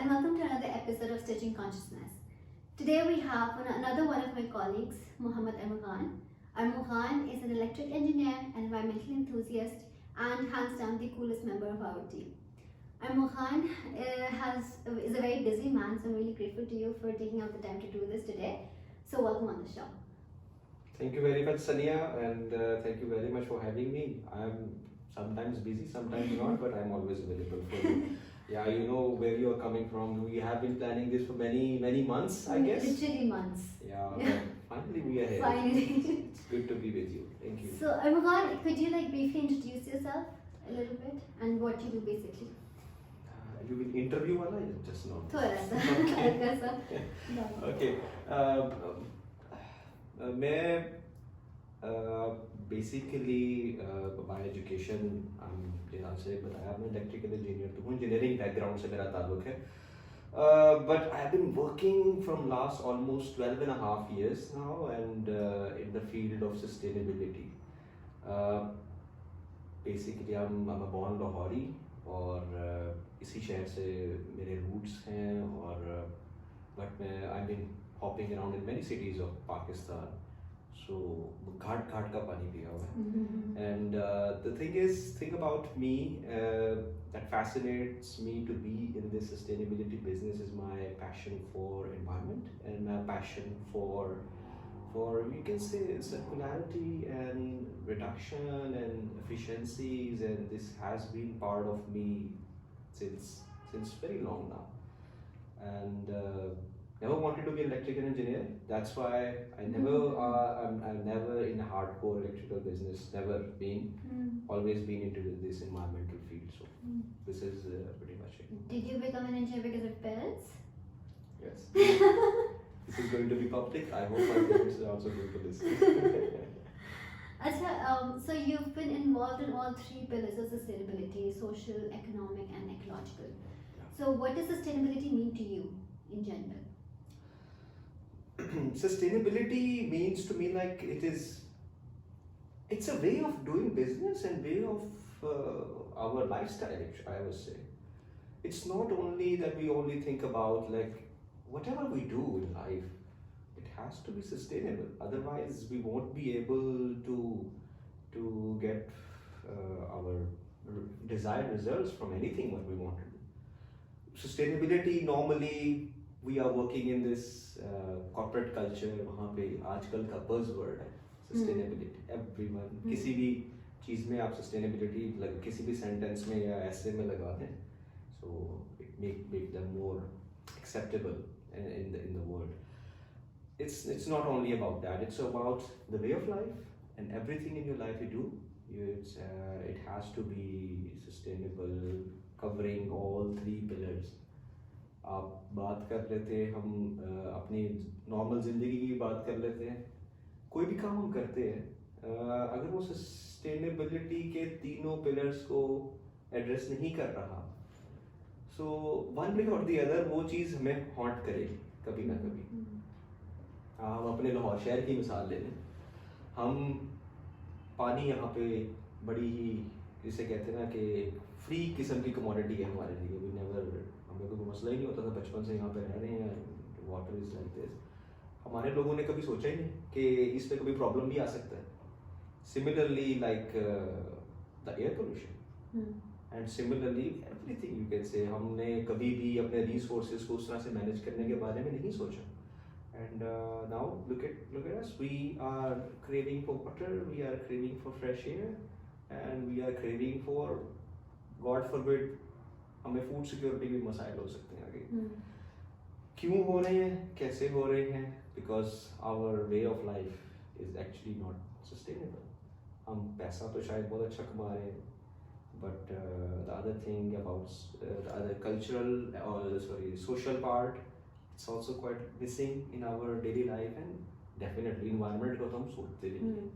and welcome to another episode of Stitching Consciousness. Today we have another one of my colleagues, Muhammad Armughan. Armughan is an electric engineer, an environmental enthusiast, and hands down the coolest member of our team. Armughan is a very busy man, so I'm really grateful to you for taking out the time to do this today. So welcome on the show. Thank you very much, Sania, and thank you very much for having me. I'm sometimes busy, sometimes not, but I'm always available for you. Yeah, you know where you are coming from. We have been planning this for many months, I guess. Literally months. Yeah, finally we are here. Finally. It's good to be with you. Thank you. So Armughan, could you briefly introduce yourself a little bit and what you do basically? You will interview wala ya just not? थोड़ा सा, हल्का सा. Okay. मैं basically bye education जहाँ से बताया मैं electrical engineer तो हूँ इंजीनियरिंग बैकग्राउंड से मेरा ताल्लुक है but I have been working from last almost 12.5 years now and in the field of sustainability. Basically I'm a born Lahori और इसी शहर से मेरे roots हैं और but I've been hopping around in many cities of Pakistan. So घाट का पानी पिया हुआ है. And the thing is, think about me that fascinates me to be in this sustainability business is my passion for environment and my passion for you can say circularity and reduction and efficiencies, and this has been part of me since very long now. And never wanted to be an electrical engineer. That's why I'm never in a hardcore electrical business. Never been. Always been into this environmental field. So this is pretty much it. Did you become an engineer because of parents? Yes. This is going to be public. I hope my parents are also going to listen. So you've been involved in all three pillars of sustainability: social, economic, and ecological. Yeah. So what does sustainability mean to you in general? Sustainability means to me like it's a way of doing business and way of our lifestyle, I would say. It's not only that we only think about like whatever we do in life, it has to be sustainable. Otherwise we won't be able to get our desired results from anything what we want to do. Sustainability normally we are working in this corporate culture. वहाँ पे आजकल का buzzword है sustainability. Everyone किसी भी चीज़ में आप sustainability किसी भी sentence में या essay में लगा दें, so it make them more acceptable in the world. It's not only about that. It's about the way of life and everything in your life you do. It has to be sustainable, covering all three pillars. आप बात कर लेते हैं हम अपनी normal ज़िंदगी की बात कर लेते हैं. कोई भी काम हम करते हैं अगर वो सस्टेनेबिलिटी के तीनों पिलर्स को एड्रेस नहीं कर रहा, सो वन वे और दी अदर वो चीज़ हमें हॉन्ट करेगी कभी ना कभी. हम अपने लाहौर शहर की मिसाल ले लें. हम पानी यहाँ पे बड़ी ही जिसे कहते हैं ना कि फ्री किस्म की कमोडिटी है हमारे लिए. वी नेवर हमें कोई मसला ही नहीं होता था, बचपन से यहाँ पे रह रहे हैं. Water is like this. हमारे लोगों ने कभी सोचा ही नहीं कि इस पे कभी प्रॉब्लम भी आ सकता है. Similarly like the air pollution and similarly everything you can say हमने कभी भी अपने रिसोर्सेज को उस तरह से मैनेज करने के बारे में नहीं सोचा. And now look at us. We are craving for water, we are craving for fresh air, and we are craving for, God forbid, हमें फूड सिक्योरिटी भी मसाइल हो सकते हैं आगे. क्यों हो रहे हैं, कैसे हो रहे हैं? Because our way of life is actually not sustainable. हम पैसा तो शायद बहुत अच्छा कमा रहे हैं, but the other thing about the other cultural or social part, it's also quite missing in our daily life, and definitely environment को तो हम सोचते नहीं हैं.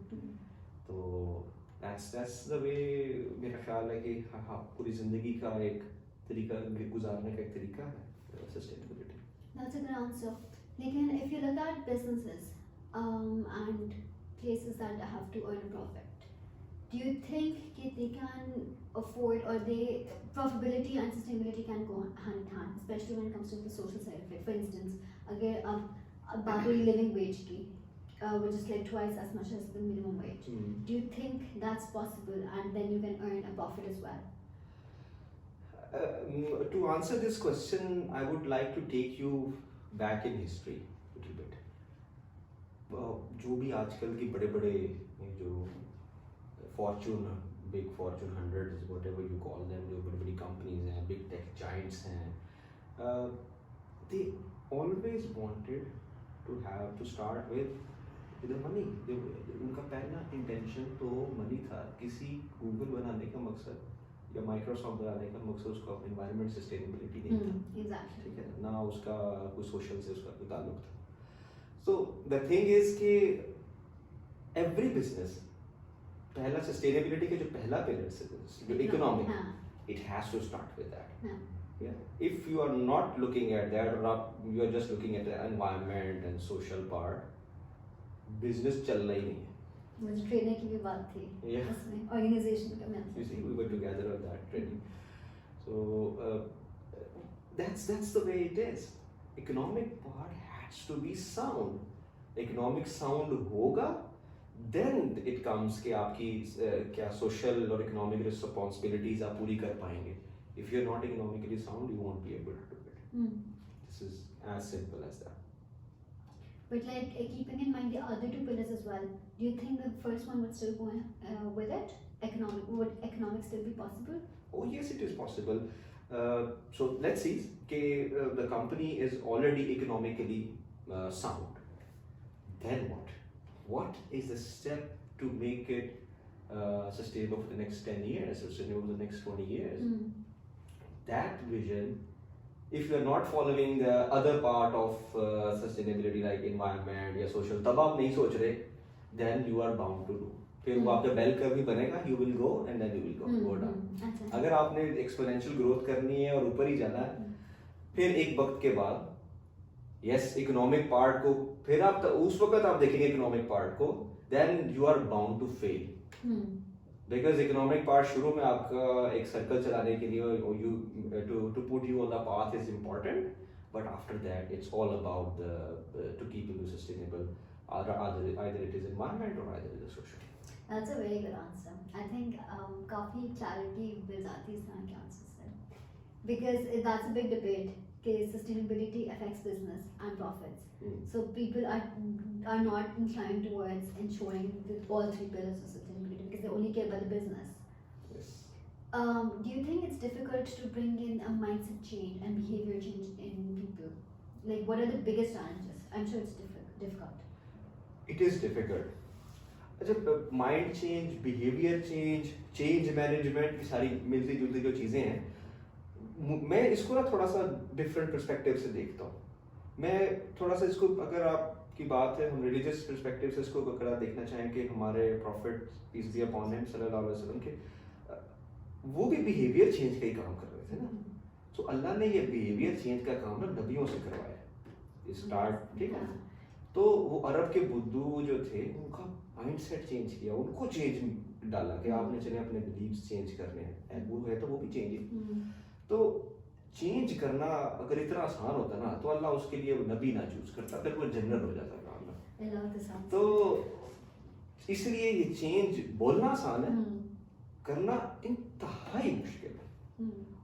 तो that's the way मेरा ख्याल है कि हाँ पूरी ज़िंदगी का एक तरीका गुजारने का एक तरीका है sustainability. That's a good answer. लेकिन if you look at businesses and places that have to earn a profit, do you think that they can afford, or they profitability and sustainability can go hand in hand, especially when it comes to the social side of it? For instance, again, about the living wage की, which is like twice as much as the minimum wage. Do you think that's possible, and then you can earn a profit as well? To answer this question, I would like to take you back in history a little bit. जो भी आजकल की बड़े बड़े जो Fortune big Fortune 100 whatever you call them, जो बड़ी बड़ी कंपनीज हैं, बिग टेक जाइंट्स हैं, they always wanted to have to start with the money. उनका पहला इंटेंशन तो मनी था. किसी गूगल बनाने का मकसद या माइक्रोसॉफ्ट बनाने का मकसद उसका एनवायरनमेंट सस्टेनेबिलिटी नहीं था. Exactly. ठीक है ना, उसका कोई सोशल से उसका कोई ताल्लुक था. So the thing is कि every business पहला sustainability का जो पहला pillar है जो economic, it has to start with that. Yeah. If you are not looking at that, or you are just looking at the environment and social part, business चलना ही नहीं है. मुझे ट्रेनिंग की भी बात थी. Yeah. उसमें ऑर्गेनाइजेशन का मैं. You see, we were together on that training. So that's the way it is. Economic part has to be sound. Economic sound होगा, then it comes कि आपकी क्या social और economic responsibilities आप पूरी कर पाएंगे. If you're not economically sound, you won't be able to do it. This is as simple as that. But like keeping in mind the other two pillars as well, do you think the first one would still go with it? Would economics still be possible? Oh yes, it is possible. So let's see. The company is already economically sound. Then what? What is the step to make it sustainable for the next 10 years, or sustainable for the next 20 years? That vision, if you are not following the other part of sustainability like environment या social, तब आप नहीं सोच रहे, then you are bound to do. फिर वो आपका bell curve भी बनेगा, you will go and then you will go down. अगर आपने exponential growth करनी है और ऊपर ही जाना है, फिर एक वक्त के बाद yes economic part को फिर आप उस वक्त आप देखेंगे economic part को, then you are bound to fail. Because economic part शुरू में आपका एक सर्कल चलाने के लिए to put you on the path is important, but after that it's all about to keeping you sustainable. Either it is environment or either it is social. That's a very good answer. I think काफी clarity मिल जाती है इस तरह के answers से, because that's a big debate कि sustainability affects business and profits. So people are not inclined towards ensuring all three pillars of sustainability because they only care about the business. Yes. Do you think it's difficult to bring in a mindset change and behavior change in people? Like, what are the biggest challenges? I'm sure it's difficult. It is difficult. अच्छा, mind change, behaviour change, change management की सारी मिलती जुलती जो चीज़ें हैं, मैं इसको ना थोड़ा सा डिफरेंट पर्सपेक्टिव से देखता हूँ. मैं थोड़ा सा इसको, अगर आपकी बात है हम रिलीजियस पर्सपेक्टिव से इसको अगर आप देखना चाहें कि हमारे prophet peace be upon him सल्लल्लाहु अलैहि वसल्लम के वो भी बिहेवियर चेंज का ही काम कर रहे थे ना. तो अल्लाह ने ये बिहेवियर चेंज का काम ना नबियों से करवाया स्टार्ट. ठीक है, तो वो अरब के बुद्धू जो थे उनका माइंडसेट चेंज किया, उनको चेंज डाला कि आपने चले अपने बिलीव्स चेंज करने हैं, वो है तो वो भी चेंज है. तो चेंज करना अगर इतना आसान होता ना तो अल्लाह उसके लिए नबी ना चूज करता, फिर वो जनरल हो जाता अल्लाह. तो इसलिए ये चेंज बोलना आसान है, करना इंतहाई मुश्किल है.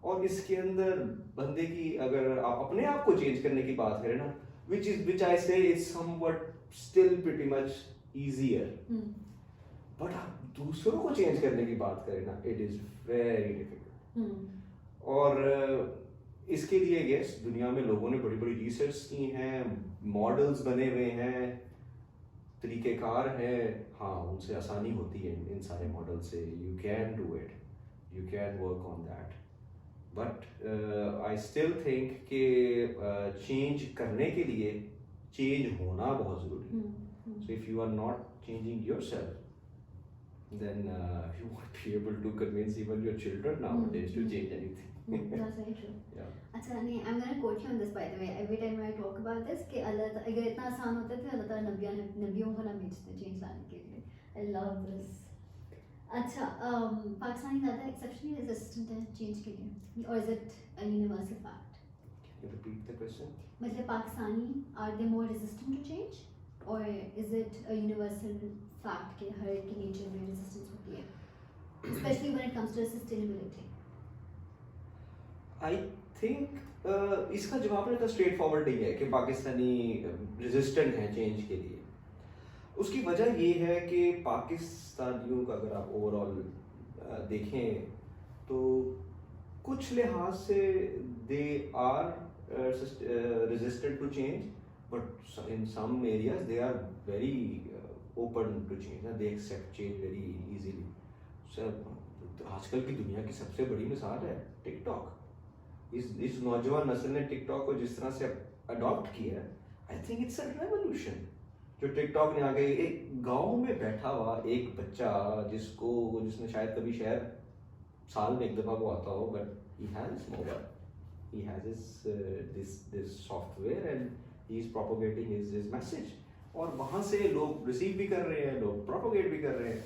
और इसके अंदर बंदे की अगर आप अपने आप को चेंज करने की बात करें ना, which I say is somewhat still pretty much easier. But आप दूसरों को चेंज करने की बात करें ना, it is very difficult. और इसके लिए यस दुनिया में लोगों ने बड़ी बड़ी रिसर्च की हैं, मॉडल्स बने हुए हैं, तरीक़ेकार हैं. हाँ, उनसे आसानी होती है इन सारे मॉडल से. You can do it, you can work on that, but I still think कि चेंज करने के लिए चेंज होना बहुत ज़रूरी है. So if you are not changing yourself, then you won't be able to convince even your children nowadays to change anything. That's very true. Yeah. अच्छा, नहीं, I'm gonna quote you on this by the way. Every time I talk about this, कि अल्लाह अगर इतना आसान होता था अल्लाह ताला नबियों को ना भेजते चेंज लाने के लिए. I love this. अच्छा, पाकिस्तानी ज़्यादा एक्सेप्शनली रेजिस्टेंट है चेंज के लिए, और is it a universal fact? Can you repeat the question? मतलब Pakistani are they more resistant to change, और is it a universal fact कि हर एक के नेचर में रेजिस्टेंस होती है, specially when it comes to sustainability? I think इसका जवाब ना स्ट्रेट फॉरवर्ड नहीं है कि पाकिस्तानी रेजिस्टेंट हैं चेंज के लिए। उसकी वजह ये है कि पाकिस्तानियों का अगर आप ओवरऑल देखें तो कुछ लिहाज से they are resistant to change, but in some areas they are very open to change. They accept change very easily. So, आजकल की दुनिया की सबसे बड़ी मिसाल है टिकटॉक। इस नौजवान नस्ल ने टिकटॉक को जिस तरह से अडॉप्ट किया है, I think it's a revolution. जो टिकटॉक ने आगे एक गांव में बैठा हुआ एक बच्चा जिसने शायद कभी शहर साल में एक दफा वो आता हो, but he has mobile, he has this software and he is propagating his message, और वहाँ से लोग रिसीव भी कर रहे हैं, लोग प्रोपोगेट भी कर रहे हैं।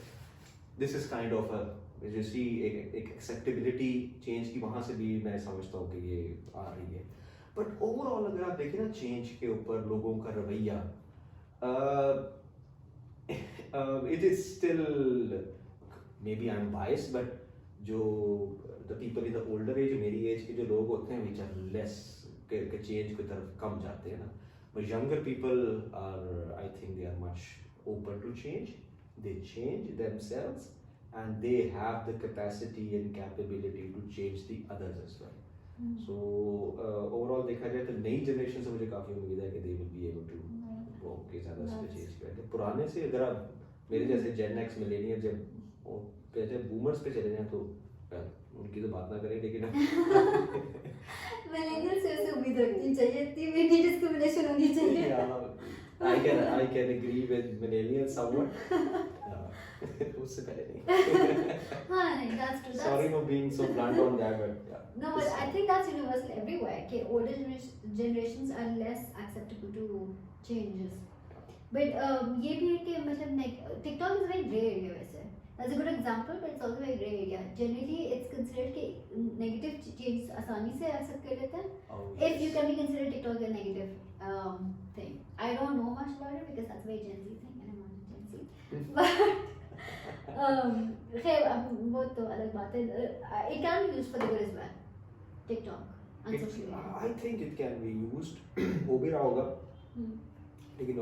This is kind of you see एक एक्सेप्टेबिलिटी चेंज की वहाँ से भी मैं समझता हूँ कि ये आ रही है। बट ओवरऑल अगर आप देखें ना चेंज के ऊपर लोगों का रवैया, it is still, may be I am biased, but जो the people in the older age, मेरी एज के जो लोग होते हैं विच आर लेस के चेंज की तरफ कम जाते हैं ना, but younger people are, I think they are much open to change, they change themselves and they have the capacity and capability to change the others as well. So overall देखा जाए तो नई जनरेशन से मुझे काफ़ी उम्मीद है कि they will be able to वो के ज़्यादा से चेंज करेंगे। पुराने से अगर आप मेरे जैसे जेन एक्स मिलेनियल जब बूमर्स पे चले जाएं तो उनकी तो बात ना करें, लेकिन मिलेनियल से ऐसे उम्मीद रखनी चाहिए, इतनी भी नहीं डिस्क्रिमिनेशन होनी चाहिए। I can agree with millennials somewhat. उससे पहले नहीं। हाँ नहीं, that's true. Sorry for being so blunt on that, but yeah. No, but I think that's universal everywhere. कि older generations are less acceptable to changes. But ये भी है कि मतलब TikTok is a very grey area वैसे. That's a good example, but it's also a very grey area. Generally, it's considered कि negative changes आसानी से accept कर लेते हैं. If you can be considered TikTok a negative thing. I don't know much about it because that's a very Gen Z thing, and I'm not a Gen Z. But खैर अब वो तो अलग बात है। It can be used for the good as well. TikTok and social media. I think it can be used. हो भी रहा होगा। लेकिन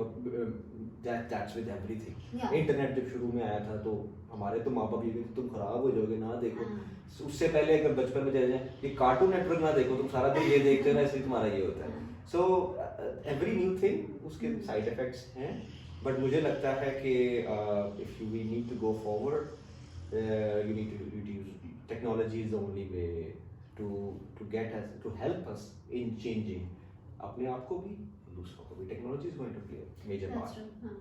that's with everything. इंटरनेट जब शुरू में आया था तो हमारे तो माँ बाप ये कहते तुम खराब हो जाओगे ना देखो। उससे पहले अगर बचपन में चले जाएं ये कार्टून नेटवर्क ना देखो, तुम सारा दिन ये देखते हो ना इसलिए तुम्हारा ये होता है। So every new thing उसके साइड इफेक्ट्स हैं, बट मुझे लगता है कि if we need to go forward, you need to use technology is the only way to get us, to help us in changing अपने आप को भी दूसरों को भी। Technology is going to play a major part. That's true.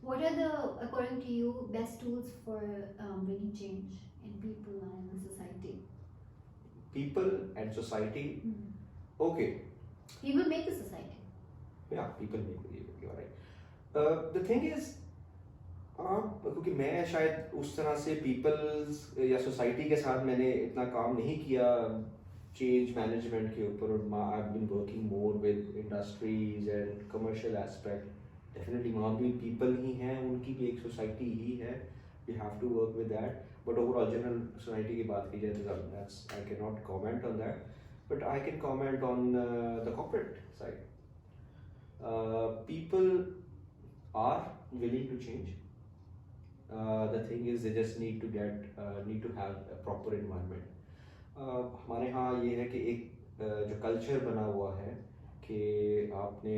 What are the, according to you, best tools for bringing change in people and in society? People and society. Okay. People make the society. Yeah, people make the, you're right. The thing is, क्योंकि मैं शायद उस तरह से peoples या society के साथ मैंने इतना काम नहीं किया चेंज मैनेजमेंट के ऊपर, I have been working more with industries and commercial aspect. Definitely वहाँ भी पीपल ही हैं, उनकी भी एक सोसाइटी ही है, you have to work with that. But overall general society की बात की जाए तो that's I can not comment on that, but I can comment on the corporate side. People are willing to change. The thing is they just need to have a proper environment. हमारे यहाँ ये है कि एक जो culture बना हुआ है कि आपने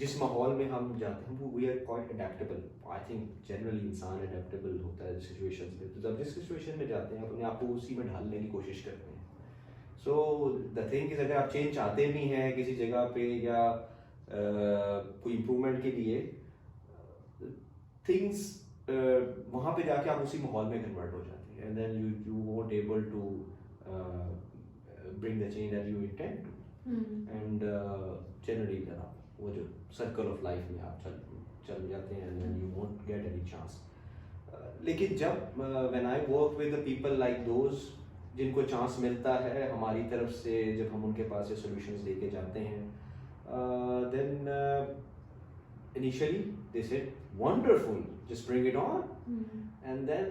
जिस माहौल में हम जाते हैं वो we are quite adaptable. I think generally इंसान अडेप्टेबल होता है सिचुएशंस में, तो जब जिस सिचुएशन में जाते हैं अपने आप को उसी में ढालने की कोशिश करते हैं। सो द थिंग इज अगर आप चेंज चाहते भी हैं किसी जगह पे या कोई इम्प्रूवमेंट के लिए, थिंग्स वहाँ पे जाके आप उसी माहौल में कन्वर्ट हो जाते हैं, and then you won't able to bring the change that you intend to, and generally वो जो सर्कल ऑफ लाइफ में आप चल जाते हैं, and then you won't get any chance. लेकिन जब when I work with the people like those जिनको चांस मिलता है हमारी तरफ से, जब हम उनके पास ये सॉल्यूशंस लेके जाते हैं, then initially they said wonderful, just bring it on, and then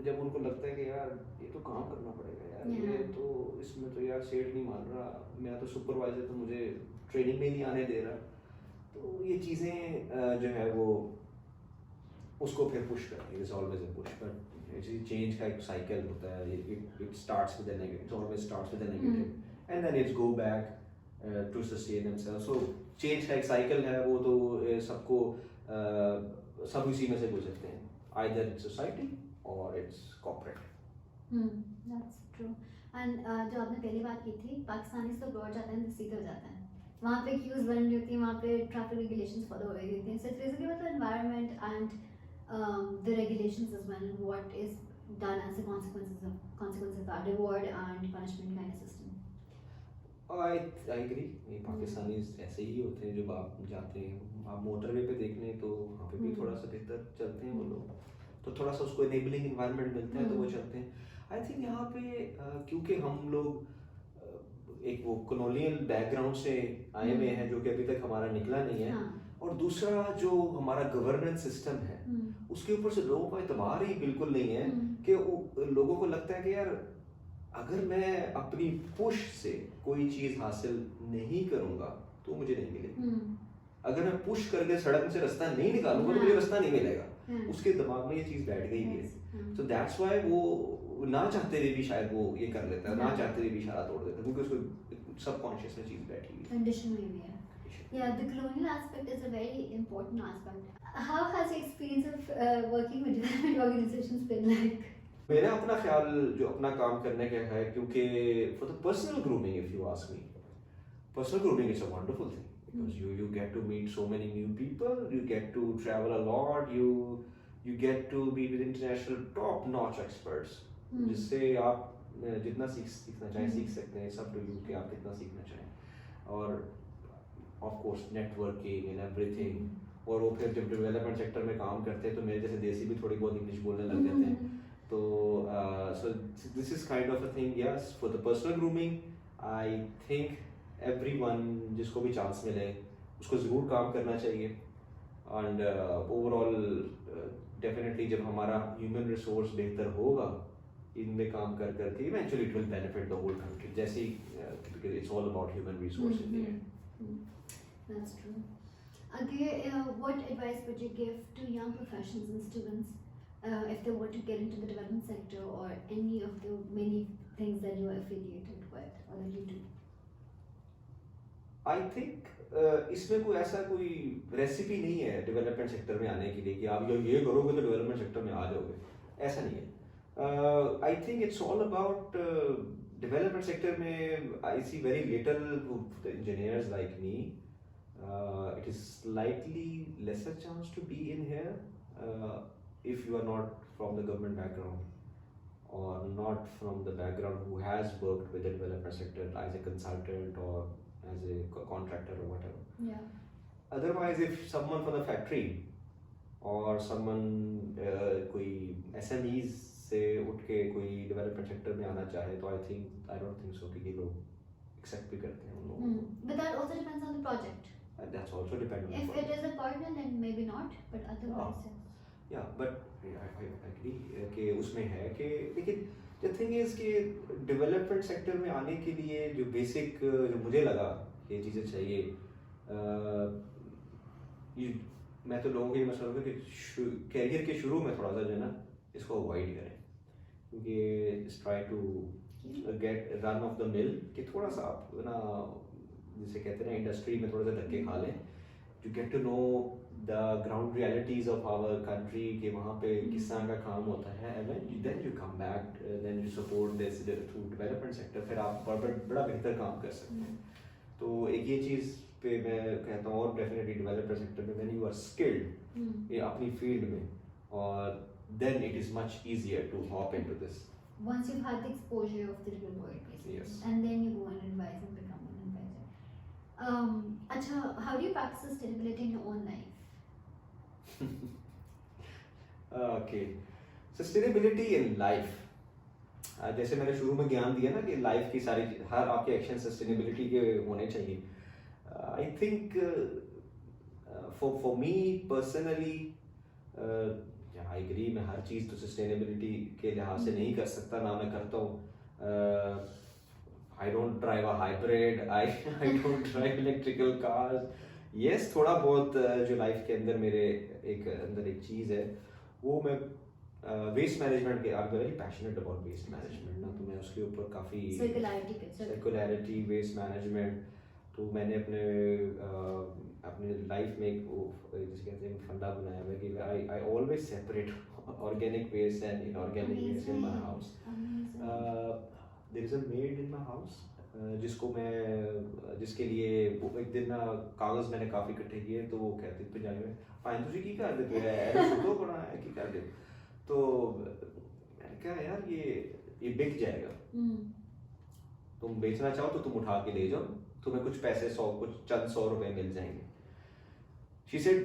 जब उनको लगता है कि यार ये तो काम करना पड़ेगा यार, ये तो इसमें तो यार सेठ नहीं मान रहा, मेरा तो सुपरवाइजर तो मुझे ट्रेनिंग में नहीं आने दे रहा, तो ये चीज़ें जो है वो उसको फिर पुश करती है. It's always a push, but change का एक साइकिल होता है. It starts with a negative, it always starts with a negative and then it's go back to sustain themselves. So change का एक साइकिल है, वो तो सबको सब इसी में से गुजरते हैं, आइदर इट्स सोसाइटी और it's corporate. That's true. And जो आपने पहली बात की थी, पाकिस्तानीज तो अब्रॉड जाते हैं तो सीधे हो जाते हैं, वहाँ पे क्यूज बन रही होती है, वहाँ पे ट्रैफिक रेगुलेशंस फॉलो हो रही होती हैं. सो इट्स बेसिकली मतलब environment and the regulations as well, and what is done as a consequence of that reward and punishment kind of system. I agree. ये पाकिस्तानी ऐसे ही होते हैं. जब आप जाते हैं आप मोटरवे पे देखने, तो वहाँ पे भी थोड़ा सा बेहतर चलते हैं वो लोग, तो थोड़ा सा उसको इनेबलिंग इन्वायरमेंट मिलता है तो वो चलते हैं. आई थिंक यहाँ पे क्योंकि हम लोग एक वो कॉलोनियल बैकग्राउंड से आए हुए हैं, जो कि अभी तक हमारा निकला नहीं है, और दूसरा जो हमारा गवर्नेंस सिस्टम है उसके ऊपर से लोगों का एतबार ही बिल्कुल नहीं है, कि लोगों को लगता है कि यार अगर मैं अपनी पुश से कोई चीज हासिल नहीं करूंगा तो मुझे नहीं मिलेगी, अगर मैं पुश करके सड़क से रास्ता नहीं निकालूंगा तो मुझे रास्ता नहीं मिलेगा. उसके दिमाग में ये चीज बैठ गई है. सो दैट्स व्हाई वो ना चाहते हुए भी शायद वो ये कर लेता है, ना चाहते हुए भी इशारा तोड़ देता है, क्योंकि उसको सबकॉन्शियस में चीज बैठी हुई है, कंडीशन हुई है. Yeah, the colonial aspect is a very important aspect. How has your experience of working with development organizations been like? मेरा अपना ख्याल जो अपना काम करने का है, क्योंकि for the personal grooming, if you ask me, personal grooming is a wonderful thing, because you get to meet so many new people, you get to travel a lot, you get to be with international top notch experts, जिससे आप जितना सीखना चाहें सीख सकते हैं. सब to you कि आप कितना सीखना चाहें, और of course networking and everything. और वो फिर जब डेवलपमेंट सेक्टर में काम करते हैं तो मेरे जैसे देसी भी थोड़ी बहुत इंग्लिश बोलने लग जाते हैं. तो so this is kind of a thing. Yes, for the personal grooming I think everyone जिसको भी चांस मिले उसको ज़रूर काम करना चाहिए. एंड ओवरऑल डेफिनेटली जब हमारा ह्यूमन रिसोर्स बेहतर होगा इनमें काम कर करके, eventually it will benefit the whole country. जैसे ही it's all about human resource in the end. That's true. What advice would you give to young professionals and students if they want to get into the development sector or any of the many things that you are affiliated with or that you do? I think इसमें कोई ऐसा कोई recipe नहीं है development sector में आने के लिए कि आप ये करोगे तो डेवलपमेंट सेक्टर में आ जाओगे, ऐसा नहीं है. I think it's all about development sector में. I see very little engineers like me. It is slightly lesser chance to be in here if you are not from the government background or not from the background who has worked with the development sector as a consultant or as a contractor or whatever. Yeah. Otherwise, if someone from the factory or someone कोई SMEs से उठ के कोई development sector में आना चाहे तो I don't think so कि ये लोग accept भी करते हैं उन लोगों को. But that also depends on the project. That's also dependent on if it is a partner then maybe not, but otherwise yeah, but I agree कि उसमें है कि, लेकिन the thing is कि डेवलपमेंट सेक्टर में आने के लिए जो बेसिक जो मुझे लगा ये चीज़ें चाहिए, मैं तो लोगों को ये मसला होगा कि कैरियर के शुरू में थोड़ा सा जो है ना इसको अवॉइड करें, क्योंकि try to get run of the mill कि थोड़ा सा आप ना जिसे कहते हैं इंडस्ट्री में थोड़ा सा धक्के खा लें. You get to know the ground realities of our country कि वहाँ पे किस तरह का काम होता है, and then you come back, then you support this through development sector, फिर आप बड़ा बेहतर काम कर सकते हैं. तो एक ये चीज़ पे मैं कहता हूँ, और डेफिनेटली डेवलपमेंट सेक्टर में व्हेन यू आर स्किल्ड ये अपनी फील्ड में, और then it is much easier to hop into this. Once you've had the exposure of the real world, basically, yes, and then you go and advise and become an advisor. Acha, how do you practice sustainability in your own life? Okay, sustainability in life, जैसे मैंने शुरू में ज्ञान दिया ना कि life की सारी हर आपके एक्शन सस्टेनेबिलिटी के होने चाहिए. I think for me personally, I agree, मैं हर चीज़ तो सस्टेनेबिलिटी के लिहाज से नहीं कर सकता, ना मैं करता हूँ. I don't drive a hybrid, I don't drive electrical cars. Yes, थोड़ा बहुत जो लाइफ के अंदर मेरे अंदर एक चीज़ है वो मैं वेस्ट मैनेजमेंट के, I am very passionate about waste management ना, तो मैं उसके ऊपर काफ़ी सर्कुलैरिटी, वेस्ट मैनेजमेंट, तो मैंने अपने लाइफ में एक जिसे कहते हैं फंडा बनाया हुआ है कि I always separate organic waste and inorganic waste in my house. There is a maid in my house जिसके लिए एक दिन ना कागज मैंने काफ़ी इकट्ठे किए, तो वो कहते पंजाबी में फाइन तुझे की कर दे पे है फोटो बना है की कर दे, तो मैंने कहा यार ये बिक जाएगा, तुम बेचना चाहो तो तुम उठा के ले जाओ, तुम्हें कुछ पैसे कुछ चंद 100 रुपए मिल जाएंगे. शी सेड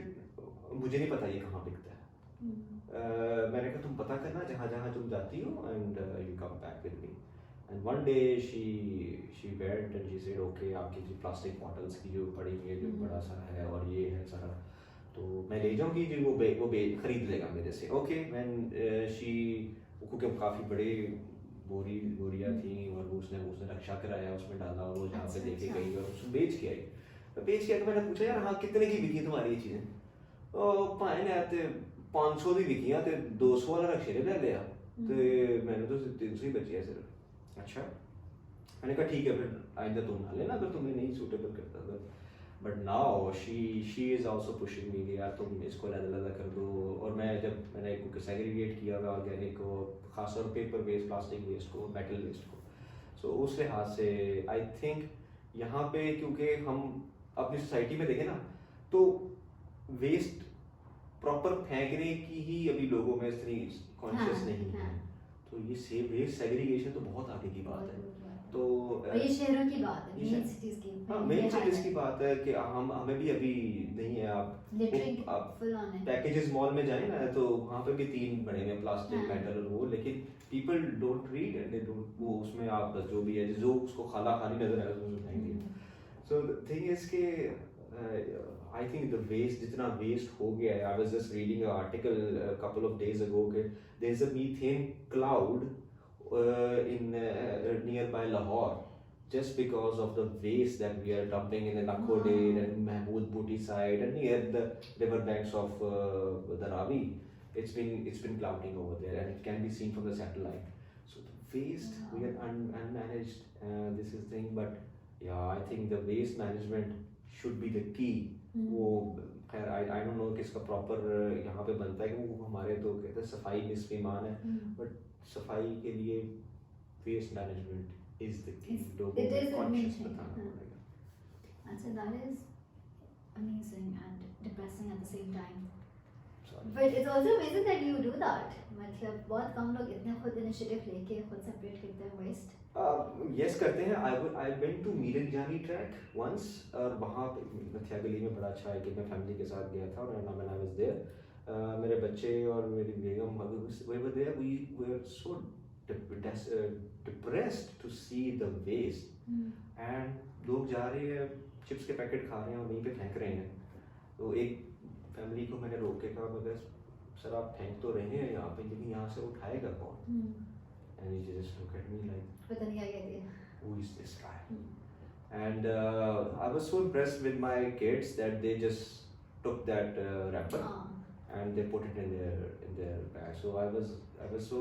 मुझे नहीं पता ये कहाँ बिकता है. मैंने कहा तुम पता करना जहाँ जहाँ तुम जाती हो and you come back with me. And one day she went and she said okay, आपकी जो प्लास्टिक बॉटल्स की जो पड़ी हुई है जो बड़ा सारा है और ये है सारा, तो मैं ले जाऊँगी जी, वो खरीद लेगा मेरे से. ओके, व्हेन शी, क्योंकि काफ़ी बड़े बोरियाँ थी और उसने रक्षा कराया, उसमें डाला और वो जहाँ पे लेके गई और उसको बेच के आई. बेच के आके मैंने पूछा यार हाँ कितने की बिकी तुम्हारी ये चीज़ें, भाई ने आते 500 की बिकियाँ तो 200 वाला रक्षे ले लिया, तो मैंने तो 300 ही बची है सिर्फ. अच्छा, मैंने कहा ठीक है फिर आइंदा तुम ना लेना अगर तुम्हें नहीं सूटेबल करता तो. But now she is also pushing me कि यार तुम इसको अलग कर दो. और मैंने सेग्रीगेट किया हुआ ऑर्गेनिक को, खासतौर पर पेपर वेस्ट, प्लास्टिक वेस्ट को, मेटल वेस्ट को. सो उस लिहाज से आई थिंक यहाँ पे क्योंकि हम अपनी सोसाइटी में देखें ना तो वेस्ट प्रॉपर फेंकने की ही अभी लोगों में इतनी कॉन्शियस नहीं है. तो ये वेस्ट सेग्रीगेशन तो बहुत आगे की बात है. तो ये शहरों की बात है, मेन सिटीज की. हाँ, मेन सिटीज की बात है कि हमें भी अभी नहीं है. आप पैकेजेस मॉल में जाए ना तो वहाँ पे भी 3 बने हुए प्लास्टिक, मेटल और वो, लेकिन people don't read and they don't, वो उसमें आप जो भी है जो उसको खाली नजर आए उसमें उठाएंगे. सो द थिंग इज के आई थिंक द वेस्ट, जितना वेस्ट हो गया है, I was just reading a article couple of days ago के there is a methane cloud in nearby Lahore just because of the waste that we are dumping in the Nakhoded and Mahmood Booty side and near the river banks of the Ravi. It's been clouding over there and it can be seen from the satellite. So the waste we are unmanaged. This is the thing, but yeah, I think the waste management should be the key. वो खैर I don't know किसका proper यहाँ पे बनता है कि वो हमारे तो कहते हैं सफाई निस्फ़ ईमान है, but सफाई के लिए waste management is the key. लोगों को कॉन्शियस बताना पड़ेगा. अच्छा, that is amazing and depressing at the same time. But it's also amazing that you do that. मतलब बहुत कम लोग इतने खुद इनिशिएटिव लेके खुद सेपरेट करते हैं वेस्ट. यस करते हैं. आई वेंट टू मीरन जानी ट्रैक वंस, और वहाँ मथिया गली में बड़ा अच्छा है कि मैं फैमिली के साथ गया था और व्हेन आई वाज देयर मेरे बच्चे और मेरी बेगम we were so depressed to see the waste. and लोग जा रहे हैं चिप्स के पैकेट खा रहे हैं और वहीं पे फेंक रहे हैं. तो एक फैमिली को मैंने रोक के कहा मगर सर आप फेंक तो रहे हैं यहाँ पे, लेकिन यहाँ से उठाएगा कौन? and he just looked at me like पता नहीं क्या कहती है, who is this guy? and I was so impressed with my kids that they just took that wrapper and they put it in their bag. So I was so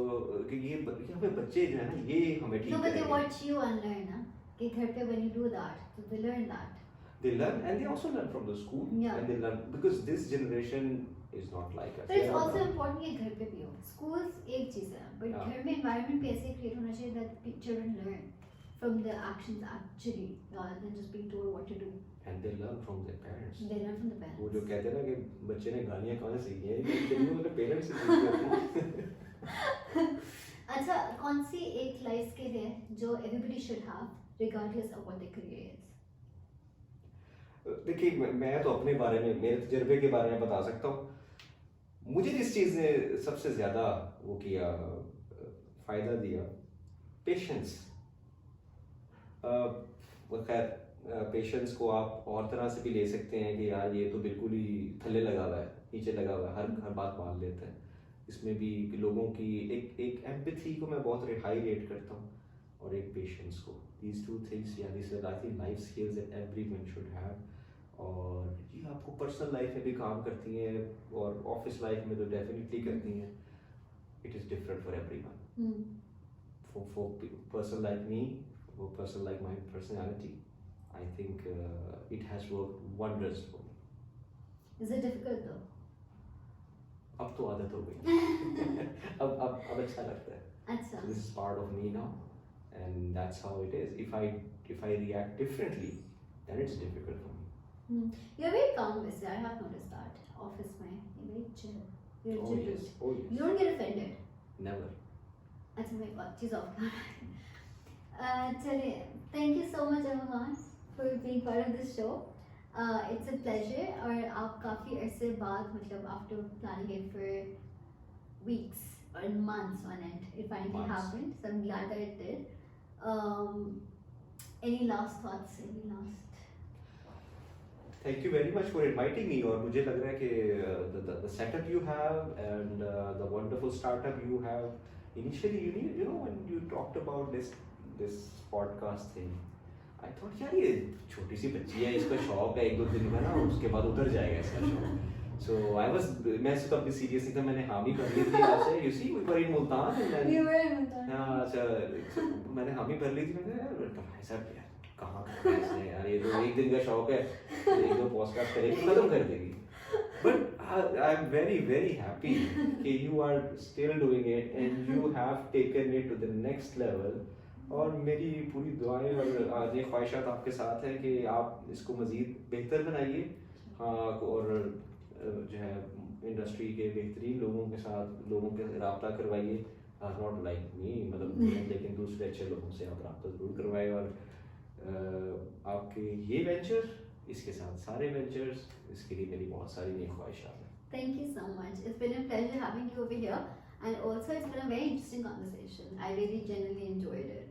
कि ये हमें बच्चे जो है ना ये हमें ठीक no, but they watch you and learn ना कि घर पे when you do that so they learn that. They learn and they also learn from the school. And they learn because this generation is not like us. But it's also important कि घर पे भी हो. Schools एक चीज़ है, but घर में environment भी ऐसे create होना चाहिए that children learn from the actions actually rather than just being told what to do. And they learn from their parents. They learn from the parents. वो जो कहते हैं ना कि बच्चे ने गालियाँ कहाँ से सीखी हैं, ये उनके पेरेंट्स से सीखी हैं. अच्छा, कौन सी एक लाइफ स्किल है जो everybody should have regardless of what their career is? देखिए मैं तो अपने बारे में, मेरे तजुर्बे के बारे में बता सकता हूँ. मुझे जिस चीज़ ने सबसे ज़्यादा वो किया, फ़ायदा दिया, पेशेंस। खैर पेशेंस को आप और तरह से भी ले सकते हैं कि यार ये तो बिल्कुल ही थल्ले लगा हुआ है, नीचे लगा हुआ है, हर बात मान लेता है। इसमें भी कि लोगों की एक एम्पैथी को मैं बहुत हाई रेट करता हूँ, और एक पेशेंस को। दीज टू थिंग्स, या this I think life skills that everyone should have. और ये आपको पर्सनल लाइफ में भी काम करती हैं, और ऑफिस लाइफ में तो डेफिनेटली करती हैं। It is different for everyone. For person like me, for person like my personality, I think it has worked wonders for me. Is it difficult though? अब तो आदत हो गई। अब अच्छा लगता है। अच्छा। This is part of me now, and that's how it is. If I react differently, then it's difficult for me. You're very calm, Mister. I have noticed that. Office mein, you're very chill. You're Oh chill yes, dude. oh yes. You don't get offended. Never. अच्छा मेरे को चीज़ off चलिए, thank you so much Armughan for being part of this show. It's a pleasure. और आप काफ़ी अरसे बाद, मतलब after planning it for weeks और months on end, it finally happened, so I am glad that it did. Any last thoughts, any last? Thank you very much for inviting me. और मुझे लग रहा है कि the setup you have and the wonderful startup you have, initially you know when you talked about this podcast thing, I thought यार ये छोटी सी बच्ची है, इसका शौक है 1-2 दिन का ना, उसके बाद उतर जाएगा इसका शौक। So मैं तो अपनी सीरियस नहीं था, मैंने हामी भर ली थी आपसे। You see, we were in Multan and then You were in Multan. हाँ अच्छा, मैंने हामी भर ली थी। मैंने कहा यार ऐसा यार कहाँ करना है इसने यार, ये तो 1 दिन का शौक है, 1-2 पॉडकास्ट करेगी खत्म कर देगी। But I am very very happy कि you are still doing it and you have taken it to the next level। और मेरी पूरी दुआएं और ये ख्वाहिशात आपके साथ हैं कि आप इसको मज़ीद बेहतर बनाइए, और जो है इंडस्ट्री के बेहतरीन लोगों के साथ लोगों के रब्ता करवाइए। नॉट लाइक मी, मतलब लेकिन दूसरे अच्छे लोगों से आप रब्ता ज़रूर करवाइए। और आपके ये वेंचर, इसके साथ सारे वेंचर्स, इसके लिए मेरी बहुत सारी नई ख्वाहिशात हैं। Thank you so much. It's been a pleasure having you over here, and also it's been a very interesting conversation. I really genuinely enjoyed it.